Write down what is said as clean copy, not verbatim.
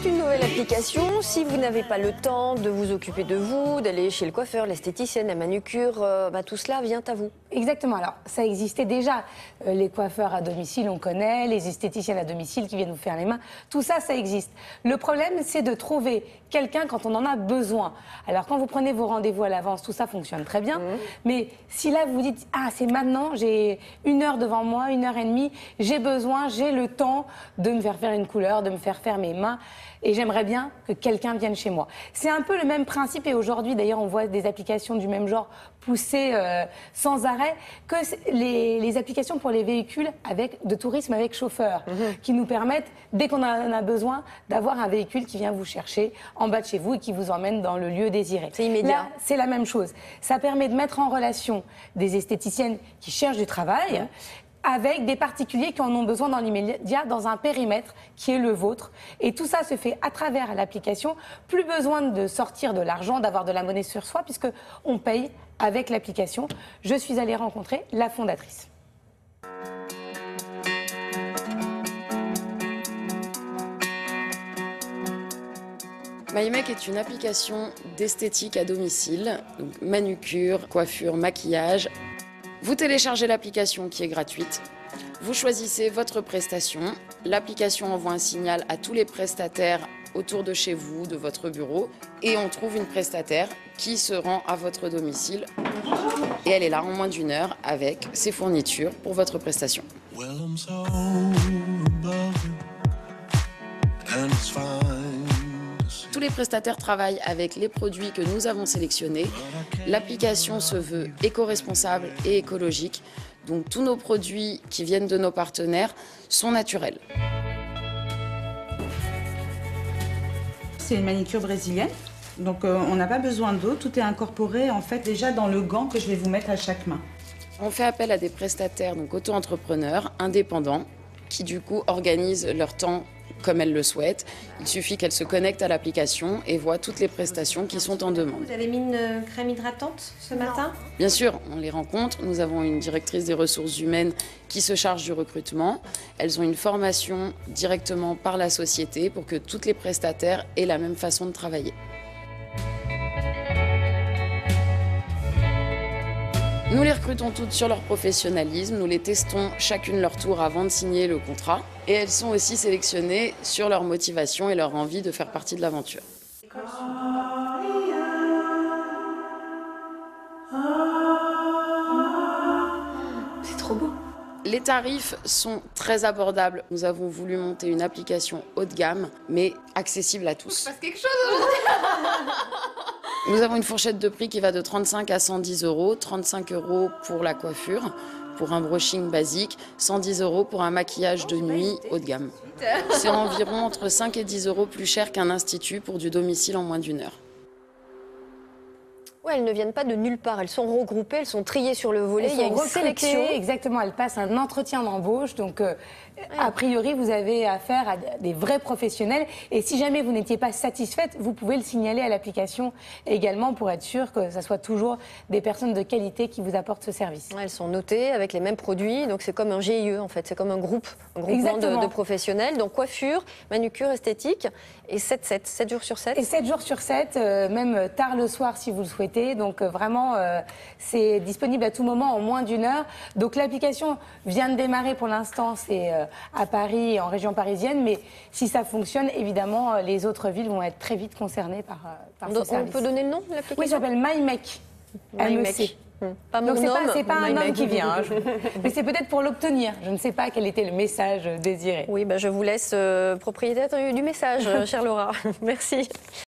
C'est une nouvelle application. Si vous n'avez pas le temps de vous occuper de vous, d'aller chez le coiffeur, l'esthéticienne, la manucure, tout cela vient à vous. Exactement. Alors, ça existait déjà. Les coiffeurs à domicile, on connaît, les esthéticiennes à domicile qui viennent vous faire les mains. Tout ça, ça existe. Le problème, c'est de trouver quelqu'un quand on en a besoin. Alors, quand vous prenez vos rendez-vous à l'avance, tout ça fonctionne très bien. Mais si là, vous vous dites, ah, c'est maintenant, j'ai 1 heure devant moi, 1h30, j'ai besoin, j'ai le temps de me faire faire une couleur, de me faire faire mes mains. Et j'aimerais bien que quelqu'un vienne chez moi. C'est un peu le même principe. Et aujourd'hui, d'ailleurs, on voit des applications du même genre pousser sans arrêt que les applications pour les véhicules de tourisme avec chauffeur, qui nous permettent, dès qu'on en a besoin, d'avoir un véhicule qui vient vous chercher en bas de chez vous et qui vous emmène dans le lieu désiré. C'est immédiat. Là, c'est la même chose. Ça permet de mettre en relation des esthéticiennes qui cherchent du travail avec des particuliers qui en ont besoin dans l'immédiat, dans un périmètre qui est le vôtre. Et tout ça se fait à travers l'application. Plus besoin de sortir de l'argent, d'avoir de la monnaie sur soi, puisqu'on paye avec l'application. Je suis allée rencontrer la fondatrice. MyMake est une application d'esthétique à domicile, donc manucure, coiffure, maquillage. Vous téléchargez l'application qui est gratuite, vous choisissez votre prestation, l'application envoie un signal à tous les prestataires autour de chez vous, de votre bureau, et on trouve une prestataire qui se rend à votre domicile. Et elle est là en moins d'1 heure avec ses fournitures pour votre prestation. Tous les prestataires travaillent avec les produits que nous avons sélectionnés. L'application se veut éco-responsable et écologique. Donc tous nos produits qui viennent de nos partenaires sont naturels. C'est une manicure brésilienne. Donc on n'a pas besoin d'eau. Tout est incorporé en fait déjà dans le gant que je vais vous mettre à chaque main. On fait appel à des prestataires, donc auto-entrepreneurs, indépendants, qui du coup organisent leur temps comme elles le souhaitent. Il suffit qu'elles se connectent à l'application et voient toutes les prestations qui sont en demande. Vous avez mis une crème hydratante ce matin? Bien sûr, on les rencontre. Nous avons une directrice des ressources humaines qui se charge du recrutement. Elles ont une formation directement par la société pour que toutes les prestataires aient la même façon de travailler. Nous les recrutons toutes sur leur professionnalisme, nous les testons chacune leur tour avant de signer le contrat. Et elles sont aussi sélectionnées sur leur motivation et leur envie de faire partie de l'aventure. C'est trop beau. Les tarifs sont très abordables. Nous avons voulu monter une application haut de gamme, mais accessible à tous. Passe quelque chose. Nous avons une fourchette de prix qui va de 35 à 110 euros, 35 euros pour la coiffure, pour un brushing basique, 110 euros pour un maquillage de nuit haut de gamme. C'est environ entre 5 et 10 euros plus cher qu'un institut pour du domicile en moins d'1 heure. Ouais, elles ne viennent pas de nulle part, elles sont regroupées, elles sont triées sur le volet, il y a une sélection. Exactement, elles passent un entretien d'embauche, donc a priori vous avez affaire à des vrais professionnels et si jamais vous n'étiez pas satisfaite, vous pouvez le signaler à l'application également pour être sûr que ça soit toujours des personnes de qualité qui vous apportent ce service. Elles sont notées avec les mêmes produits, donc c'est comme un GIE en fait, c'est comme un groupement de professionnels, donc coiffure, manucure, esthétique et 7 jours sur 7. Et 7 jours sur 7, même tard le soir si vous le souhaitez. Donc vraiment, c'est disponible à tout moment en moins d'1 heure. Donc l'application vient de démarrer pour l'instant, c'est à Paris et en région parisienne. Mais si ça fonctionne, évidemment, les autres villes vont être très vite concernées par ce service. On peut donner le nom de l'application? Oui, ça s'appelle MyMake. MyMake. Pas mon Donc homme, c'est pas un homme qui vient, hein, mais c'est peut-être pour l'obtenir. Je ne sais pas quel était le message désiré. Oui, je vous laisse propriétaire du message, chère Laura. Merci.